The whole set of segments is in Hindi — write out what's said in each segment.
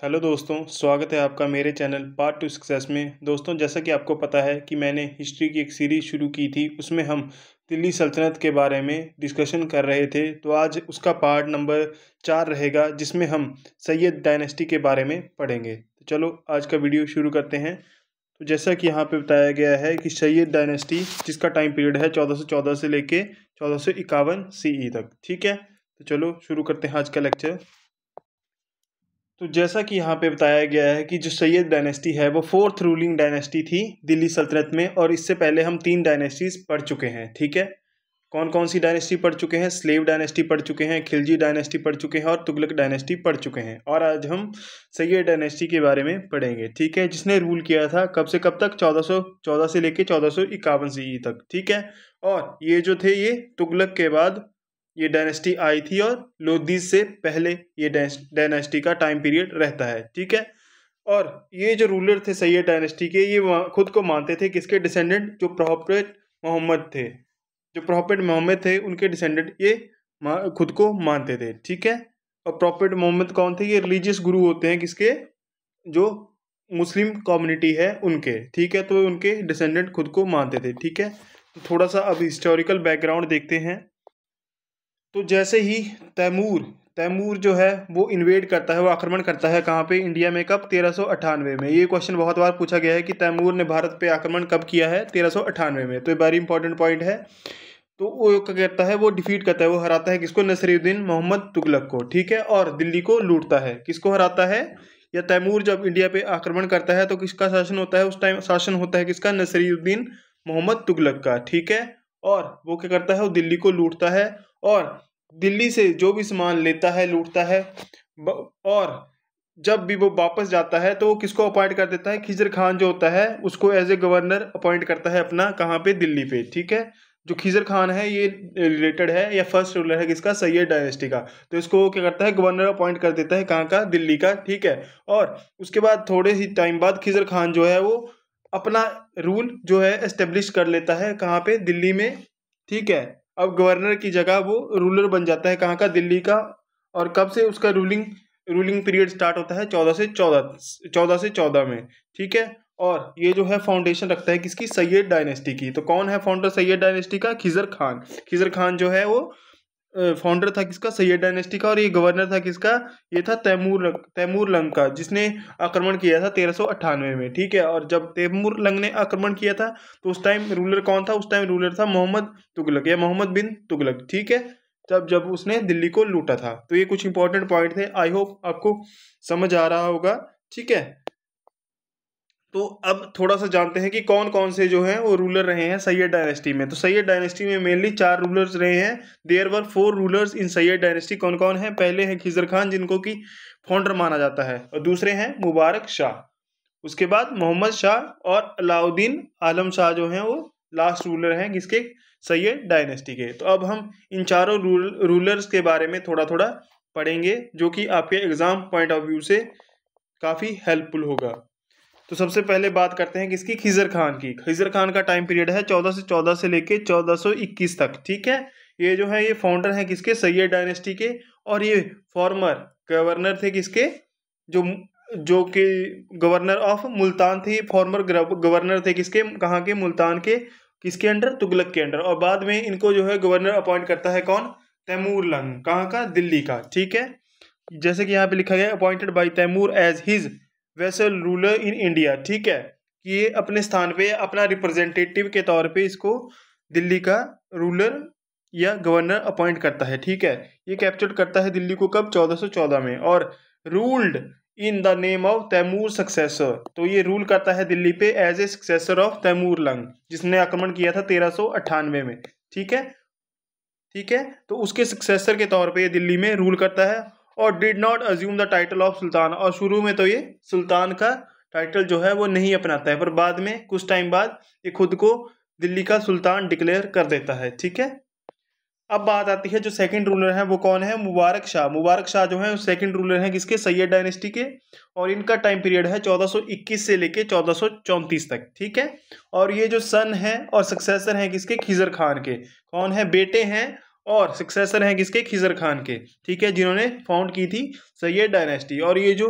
हेलो दोस्तों, स्वागत है आपका मेरे चैनल पार्ट टू सक्सेस में। दोस्तों, जैसा कि आपको पता है कि मैंने हिस्ट्री की एक सीरीज़ शुरू की थी, उसमें हम दिल्ली सल्तनत के बारे में डिस्कशन कर रहे थे। तो आज उसका पार्ट नंबर 4 रहेगा, जिसमें हम सैयद डायनेस्टी के बारे में पढ़ेंगे। तो चलो आज का वीडियो शुरू करते हैं। तो जैसा कि यहाँ पे बताया गया है कि सैयद डायनेस्टी, जिसका टाइम पीरियड है 1414 से लेके 1451 CE तक। ठीक है, तो चलो शुरू करते हैं आज का लेक्चर। तो जैसा कि यहाँ पे बताया गया है कि जो सैयद डायनेस्टी है वो फोर्थ रूलिंग डायनेस्टी थी दिल्ली सल्तनत में, और इससे पहले हम 3 डायनेस्टीज पढ़ चुके हैं। ठीक है, कौन कौन सी डायनेस्टी पढ़ चुके हैं? स्लेव डायनेस्टी पढ़ चुके हैं, खिलजी डायनेस्टी पढ़ चुके हैं और तुगलक डायनेस्टी पढ़ चुके हैं। और आज हम सैयद डायनेस्टी के बारे में पढ़ेंगे। ठीक है, जिसने रूल किया था कब से कब तक? 1414 से लेके 1451 CE तक। ठीक है, और ये जो थे ये तुगलक के बाद ये डायनेस्टी आई थी, और लोदीज से पहले ये डायनेस्टी का टाइम पीरियड रहता है। ठीक है, और ये जो रूलर थे सैयद डायनेस्टी के, ये खुद को मानते थे किसके डिसेंडेंट? जो प्रॉफिट मोहम्मद थे, जो प्रॉफिट मोहम्मद थे उनके डिसेंडेंट ये खुद को मानते थे। ठीक है, और प्रॉफिट मोहम्मद कौन थे? ये रिलीजियस गुरु होते हैं किसके? जो मुस्लिम कम्युनिटी है उनके। ठीक है, तो उनके डिसेंडेंट खुद को मानते थे। ठीक है, तो थोड़ा सा अब हिस्टोरिकल बैकग्राउंड देखते हैं। तो जैसे ही तैमूर जो है वो इन्वेड करता है, वो आक्रमण करता है कहाँ पे? इंडिया में। कब? 1398 में। ये क्वेश्चन बहुत बार पूछा गया है कि तैमूर ने भारत पे आक्रमण कब किया है? 1398 में। तो ये वेरी इंपॉर्टेंट पॉइंट है। तो वो क्या करता है? वो डिफीट करता है, वो हराता है किसको? नसीरुद्दीन मोहम्मद तुगलक को। ठीक है, और दिल्ली को लूटता है। किसको हराता है? या तैमूर जब इंडिया पे आक्रमण करता है तो किसका शासन होता है? उस टाइम शासन होता है किसका? नसीरुद्दीन मोहम्मद तुगलक का। ठीक है, और वो क्या करता है? वो दिल्ली को लूटता है, और दिल्ली से जो भी सामान लेता है लूटता है। और जब भी वो वापस जाता है तो वो किसको अपॉइंट कर देता है? खिजर खान जो होता है उसको एज ए गवर्नर अपॉइंट करता है अपना, कहाँ पे? दिल्ली पे। ठीक है, जो खिजर खान है ये रिलेटेड है या फर्स्ट रूलर है किसका? सैयद डायनेस्टी का। तो इसको क्या करता है? गवर्नर अपॉइंट कर देता है, कहाँ का? दिल्ली का। ठीक है, और उसके बाद थोड़े ही टाइम बाद खिजर खान जो है वो अपना रूल जो है एस्टेब्लिश कर लेता है, कहाँ पे? दिल्ली में। ठीक है, अब गवर्नर की जगह वो रूलर बन जाता है, कहाँ का? दिल्ली का। और कब से उसका रूलिंग पीरियड स्टार्ट होता है? 1414 में। ठीक है, और ये जो है फाउंडेशन रखता है किसकी? सैयद डायनेस्टी की। तो कौन है फाउंडर सैयद डायनेस्टी का? खिजर खान। खिजर खान जो है वो फाउंडर था किसका? सैयद डायनेस्टी का। और ये गवर्नर था किसका? ये था तैमूर लंग का, जिसने आक्रमण किया था 1398 में। ठीक है, और जब तैमूर लंग ने आक्रमण किया था तो उस टाइम रूलर कौन था? उस टाइम रूलर था मोहम्मद तुगलक या मोहम्मद बिन तुगलक। ठीक है, जब उसने दिल्ली को लूटा था। तो ये कुछ इंपॉर्टेंट पॉइंट थे, आई होप आपको समझ आ रहा होगा। ठीक है, तो अब थोड़ा सा जानते हैं कि कौन कौन से जो हैं वो रूलर रहे हैं सैयद डायनेस्टी में। तो सैयद डायनेस्टी में मेनली 4 रूलर्स रहे हैं। There were 4 rulers in Sayyid dynasty. कौन कौन है? पहले हैं खिजर खान, जिनको कि फाउंडर माना जाता है, और दूसरे हैं मुबारक शाह। उसके बाद मोहम्मद शाह और अलाउद्दीन आलम शाह जो हैं वो लास्ट रूलर हैं किसके? सैयद डायनेस्टी के। तो अब हम इन चारों रूलर्स के बारे में थोड़ा थोड़ा पढ़ेंगे, जो कि आपके एग्जाम पॉइंट ऑफ व्यू से काफ़ी हेल्पफुल होगा। तो सबसे पहले बात करते हैं किसकी? खिजर खान की। खिजर खान का टाइम पीरियड है 1414 से लेके 1421 तक। ठीक है, ये जो है ये फाउंडर हैं किसके? सैयद डायनेस्टी के। और ये फॉर्मर गवर्नर थे किसके? जो जो कि गवर्नर ऑफ मुल्तान थे। फॉर्मर गवर्नर थे किसके? कहाँ के? मुल्तान के। किसके अंडर? तुगलक के अंडर। और बाद में इनको जो है गवर्नर अपॉइंट करता है कौन? तैमूर लंग। कहाँ का? दिल्ली का। ठीक है, जैसे कि यहाँ पे लिखा गया appointed by Timur as his vassal ruler in India. ठीक है, कि ये अपने स्थान पे अपना रिप्रेजेंटेटिव के तौर पे इसको दिल्ली का रूलर या गवर्नर अपॉइंट करता है। ठीक है, ये कैप्चर करता है दिल्ली को कब? 1414 में। और ruled in the name of Timur successor. तो ये रूल करता है दिल्ली पे as a successor of Timur Lang, जिसने आक्रमण किया था 1398 में। ठीक है, ठीक है, तो उसके सक्सेसर के तौर पे ये दिल्ली में रूल करता है, और did not assume the title of सुल्तान। और शुरू में तो ये सुल्तान का टाइटल जो है वो नहीं अपनाता है, पर बाद में कुछ टाइम बाद ये खुद को दिल्ली का सुल्तान डिक्लेयर कर देता है। ठीक है, अब बात आती है जो सेकंड रूलर है वो कौन है? मुबारक शाह। मुबारक शाह जो है सेकंड रूलर है किसके? सैयद डायनेस्टी के। और इनका टाइम पीरियड है 1421 से लेके 1434 तक। ठीक है, और ये जो सन है और सक्सेसर हैं किसके? खिजर खान के। कौन है? बेटे हैं और सक्सेसर हैं किसके? खिजर खान के। ठीक है, जिन्होंने फाउंड की थी सैयद डायनेस्टी। और ये जो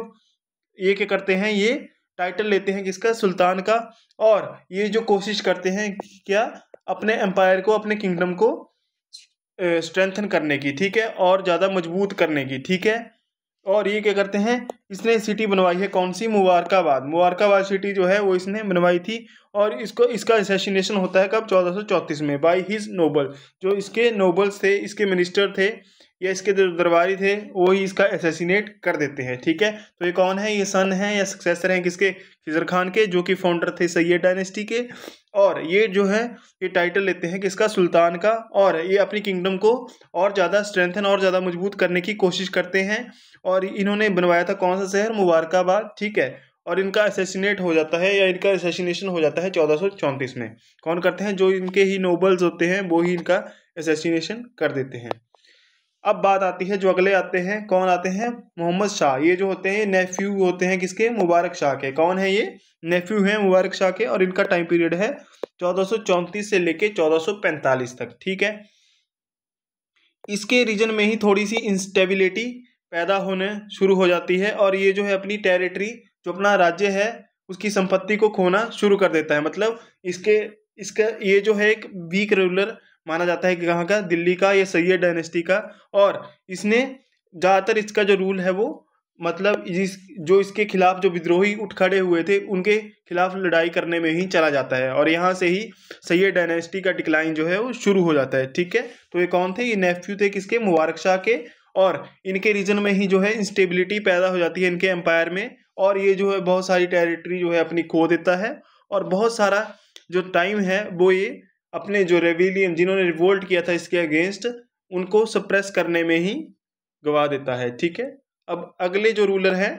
ये क्या करते हैं, ये टाइटल लेते हैं किसका, सुल्तान का। और ये जो कोशिश करते हैं क्या, अपने एम्पायर को, अपने किंगडम को स्ट्रेंथन करने की, ठीक है, और ज़्यादा मजबूत करने की, ठीक है। और ये क्या करते हैं, इसने सिटी बनवाई है कौन सी, मुबारकाबाद। मुबारकाबाद सिटी जो है वो इसने बनवाई थी। और इसको, इसका असैसिनेशन होता है कब, 1434 में, बाय हिज नोबल। जो इसके नोबल्स थे, इसके मिनिस्टर थे या इसके जो दरबारी थे, वो ही इसका असैसिनेट कर देते हैं, ठीक है। तो ये कौन है, ये सन है या सक्सेसर हैं किसके, खिजर खान के, जो कि फाउंडर थे सैयद डायनेस्टी के। और ये जो है ये टाइटल लेते हैं किसका, सुल्तान का। और ये अपनी किंगडम को और ज़्यादा स्ट्रेंथन और ज़्यादा मजबूत करने की कोशिश करते हैं। और इन्होंने बनवाया था कौन सा शहर, मुबारकाबाद, ठीक है। और इनका असैसिनेट हो जाता है या इनका असैसिनेशन हो जाता है 1434 में। कौन करते हैं, जो इनके ही नोबल्स होते हैं वो ही इनका असैसिनेशन कर देते हैं। अब बात आती है, जो अगले आते हैं, कौन आते हैं, मोहम्मद शाह। ये जो होते हैं नेफ्यू होते हैं किसके, मुबारक शाह के। कौन है ये, नेफ्यू हैं मुबारक शाह के। और इनका टाइम पीरियड है 1434 से लेके 1445 तक, ठीक है। इसके रीजन में ही थोड़ी सी इंस्टेबिलिटी पैदा होने शुरू हो जाती है। और ये जो है अपनी टेरिटरी, जो अपना राज्य है, उसकी संपत्ति को खोना शुरू कर देता है। मतलब इसके इसका ये जो है एक वीक रूलर माना जाता है कि कहाँ का, दिल्ली का, ये सैयद डायनेस्टी का। और इसने ज़्यादातर इसका जो रूल है वो, मतलब जो इसके खिलाफ जो विद्रोही उठ खड़े हुए थे उनके खिलाफ लड़ाई करने में ही चला जाता है। और यहाँ से ही सैयद डायनेस्टी का डिक्लाइन जो है वो शुरू हो जाता है, ठीक है। तो ये कौन थे, ये नेफ्यू थे किसके, मुबारक शाह के। और इनके रीजन में ही जो है इंस्टेबिलिटी पैदा हो जाती है इनके एम्पायर में। और ये जो है बहुत सारी टेरिटरी जो है अपनी खो देता है। और बहुत सारा जो टाइम है वो ये अपने जो रेविलियन, जिन्होंने रिवोल्ट किया था इसके अगेंस्ट, उनको सप्रेस करने में ही गवा देता है, ठीक है। अब अगले जो रूलर हैं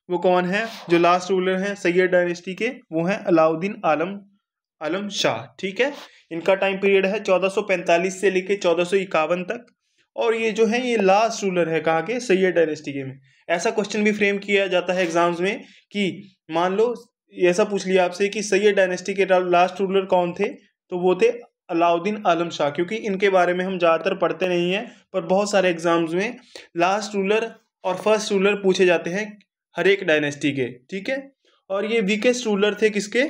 वो कौन है, जो लास्ट रूलर हैं सैयद डायनेस्टी के, वो हैं अलाउद्दीन आलम शाह, ठीक है। इनका टाइम पीरियड है 1445 से लेके 1451 तक। और ये जो है ये लास्ट रूलर है कहाँ के, सैयद डायनेस्टी के में। ऐसा क्वेश्चन भी फ्रेम किया जाता है एग्जाम्स में कि मान लो ऐसा पूछ लिया आपसे कि सैयद डायनेस्टी के लास्ट रूलर कौन थे, तो वो थे अलाउद्दीन आलम शाह। क्योंकि इनके बारे में हम ज़्यादातर पढ़ते नहीं हैं, पर बहुत सारे एग्जाम्स में लास्ट रूलर और फर्स्ट रूलर पूछे जाते हैं हर एक डायनेस्टी के, ठीक है। और ये वीकेस्ट रूलर थे किसके,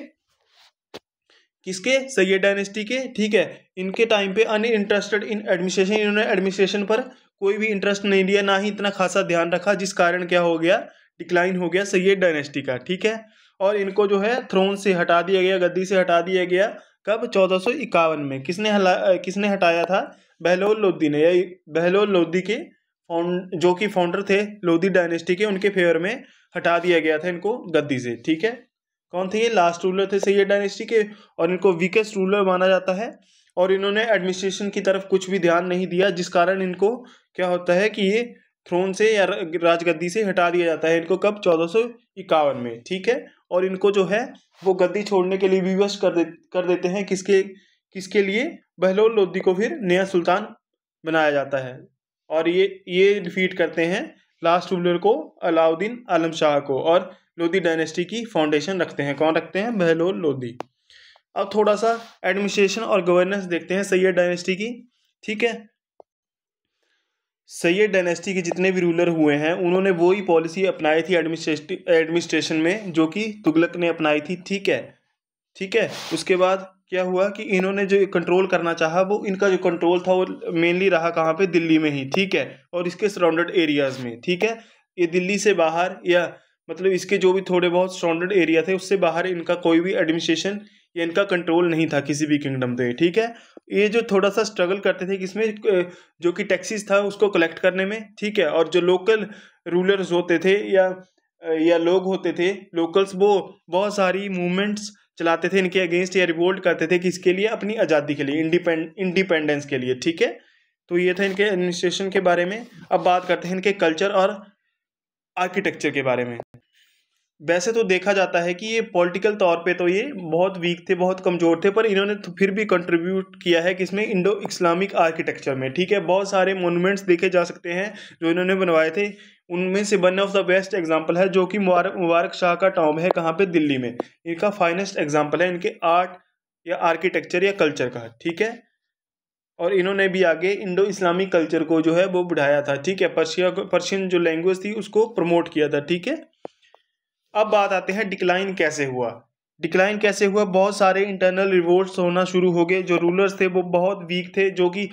सैयद डायनेस्टी के, ठीक है। इनके टाइम पे अनइंटरेस्टेड इन एडमिनिस्ट्रेशन, इन्होंने एडमिनिस्ट्रेशन पर कोई भी इंटरेस्ट नहीं लिया, ना ही इतना खासा ध्यान रखा, जिस कारण क्या हो गया, डिक्लाइन हो गया सैयद डायनेस्टी का, ठीक है। और इनको जो है थ्रोन से हटा दिया गया, गद्दी से हटा दिया गया कब, 1451 में। किसने हटाया था, बहलोल लोदी ने। या बहलोल लोदी के जो कि फाउंडर थे लोदी डायनेस्टी के, उनके फेवर में हटा दिया गया था इनको गद्दी से, ठीक है। कौन थे ये, लास्ट रूलर थे सैयद डायनेस्टी के। और इनको वीकेस्ट रूलर माना जाता है। और इन्होंने एडमिनिस्ट्रेशन की तरफ कुछ भी ध्यान नहीं दिया, जिस कारण इनको क्या होता है कि ये थ्रोन से या राजगद्दी से हटा दिया जाता है इनको कब, 1451 में, ठीक है। और इनको जो है वो गद्दी छोड़ने के लिए विवश कर देते हैं किसके लिए, बहलोल लोदी को फिर नया सुल्तान बनाया जाता है। और ये डिफीट करते हैं लास्ट रूलर को, अलाउद्दीन आलम शाह को। और लोदी डायनेस्टी की फाउंडेशन रखते हैं, कौन रखते हैं, बहलोल लोदी। अब थोड़ा सा एडमिनिस्ट्रेशन और गवर्नेंस देखते हैं सैयद डायनेस्टी की, ठीक है। सैयद डायनेस्टी के जितने भी रूलर हुए हैं उन्होंने वो ही पॉलिसी अपनाई थी एडमिनिस्ट्रेशन में जो कि तुगलक ने अपनाई थी, ठीक है। उसके बाद क्या हुआ कि इन्होंने जो कंट्रोल करना चाहा, वो इनका जो कंट्रोल था वो मेनली रहा कहाँ पे, दिल्ली में ही, ठीक है। और इसके सराउंडेड एरियाज में, ठीक है। ये दिल्ली से बाहर, या मतलब इसके जो भी थोड़े बहुत सराउंडेड एरिया थे उससे बाहर इनका कोई भी एडमिनिस्ट्रेशन या इनका कंट्रोल नहीं था किसी भी किंगडम पे, ठीक है। ये जो थोड़ा सा स्ट्रगल करते थे किसमें, जो कि टैक्सेस था उसको कलेक्ट करने में, ठीक है। और जो लोकल रूलर्स होते थे या लोग होते थे लोकल्स, वो बहुत सारी मूवमेंट्स चलाते थे इनके अगेंस्ट या रिवोल्ट करते थे, किसके लिए, अपनी आज़ादी के लिए, इंडिपेंडेंस के लिए, ठीक है। तो ये था इनके एडमिनिस्ट्रेशन के बारे में। अब बात करते हैं इनके कल्चर और आर्किटेक्चर के बारे में। वैसे तो देखा जाता है कि ये पॉलिटिकल तौर पे तो ये बहुत वीक थे, बहुत कमज़ोर थे, पर इन्होंने तो फिर भी कंट्रीब्यूट किया है किसमें, इंडो इस्लामिक आर्किटेक्चर में, ठीक है। बहुत सारे मोनूमेंट्स देखे जा सकते हैं जो इन्होंने बनवाए थे। उनमें से one of the best example है जो कि मुबारक शाह का टॉम्ब है कहाँ पे, दिल्ली में। इनका फाइनेस्ट एग्जाम्पल है इनके आर्ट या आर्किटेक्चर या कल्चर का, ठीक है। और इन्होंने भी आगे इंडो इस्लामिक कल्चर को जो है वो बढ़ाया था, ठीक है। पर्शियन जो लैंग्वेज थी उसको प्रमोट किया था, ठीक है। अब बात आते हैं डिक्लाइन कैसे हुआ। डिक्लाइन कैसे हुआ, बहुत सारे इंटरनल रिवोल्ट्स होना शुरू हो गए। जो रूलर्स थे वो बहुत वीक थे, जो कि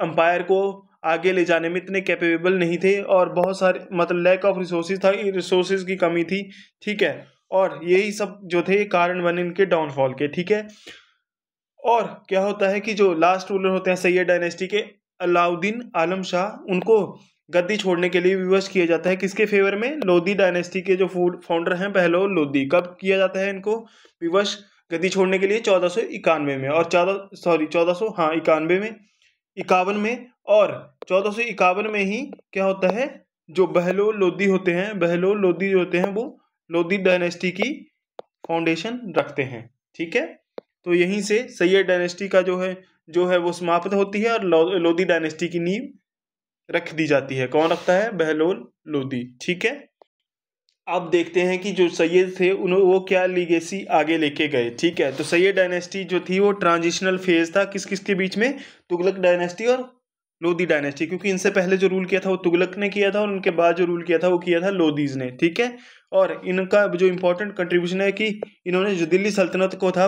अंपायर को आगे ले जाने में इतने कैपेबल नहीं थे, और बहुत सारे मतलब लैक ऑफ रिसोर्सेज था, रिसोर्सेज की कमी थी, ठीक है। और यही सब जो थे कारण बने इनके डाउनफॉल के, ठीक है। और क्या होता है कि जो लास्ट रूलर होते हैं सैयद डायनेस्टी के, अलाउद्दीन आलम शाह, उनको गद्दी छोड़ने के लिए विवश किया जाता है। किसके फेवर में? लोधी डायनेस्टी के जो फाउंडर हैं बहलोल लोधी। कब किया जाता है इनको विवश गद्दी छोड़ने के लिए? 1491 में, और 1451 में। और 1451 में ही क्या होता है, जो बहलोल लोधी होते हैं, बहलोल लोधी जो होते हैं वो लोधी डायनेस्टी की फाउंडेशन रखते हैं, ठीक है। तो यहीं से सैयद डायनेस्टी का जो है वो समाप्त होती है, और लोधी डायनेस्टी की नींव रख दी जाती है। कौन रखता है? बहलोल लोधी, ठीक है। अब देखते हैं कि जो सैयद थे उन्होंने वो क्या लीगेसी आगे लेके गए, ठीक है। तो सैयद डायनेस्टी जो थी वो ट्रांजिशनल फेज था, किस किस के बीच में? तुगलक डायनेस्टी और लोधी डायनेस्टी, क्योंकि इनसे पहले जो रूल किया था वो तुगलक ने किया था, और उनके बाद जो रूल किया था वो किया था लोधीज ने, ठीक है। और इनका जो इंपॉर्टेंट कंट्रीब्यूशन है कि इन्होंने जो दिल्ली सल्तनत को था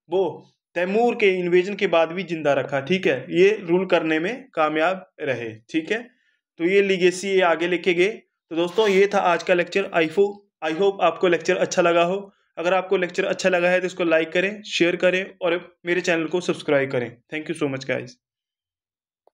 वो तैमूर के इन्वेजन के बाद भी जिंदा रखा, ठीक है। ये रूल करने में कामयाब रहे, ठीक है। तो ये लीगेसी ये आगे लेके गए। तो दोस्तों ये था आज का लेक्चर। आई होप आपको लेक्चर अच्छा लगा हो। अगर आपको लेक्चर अच्छा लगा है तो इसको लाइक करें, शेयर करें, और मेरे चैनल को सब्सक्राइब करें। Thank you so much guys.